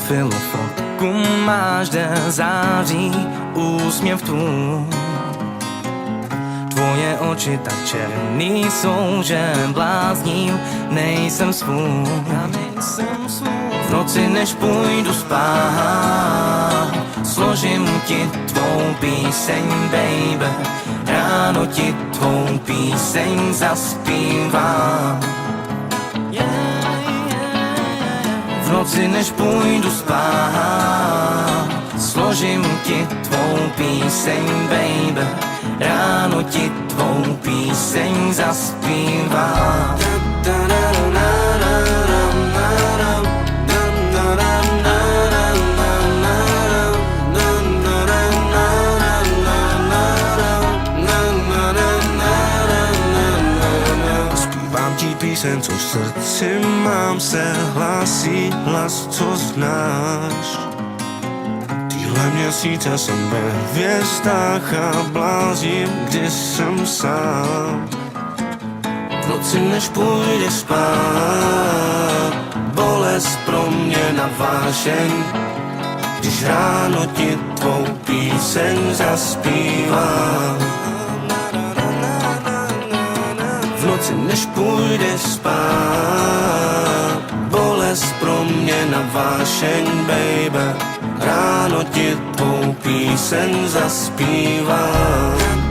profilu fotku máš, kde září úsměv tvůj. Tvoje oči tak černý jsou, že blázním, nejsem svůj. V noci než půjdu spát, složím ti tvou píseň, baby. Ráno ti tvou píseň zaspívám. V noci než půjdu spát, složím ti tvou píseň, baby. Ráno ti tvou píseň zaspívám. Zpívám ti píseň, co v srdci mám, se hlásí hlas, co znáš. Týhle měsíce jsem ve hvězdách a blázím, kdy jsem sám. V noci než půjde spát, bolest pro mě na vášeň. Když ráno ti tvou píseň zaspívám. V noci než půjde spát, bolest pro mě na vášeň, baby. Ráno ti tvou píseň zaspívám.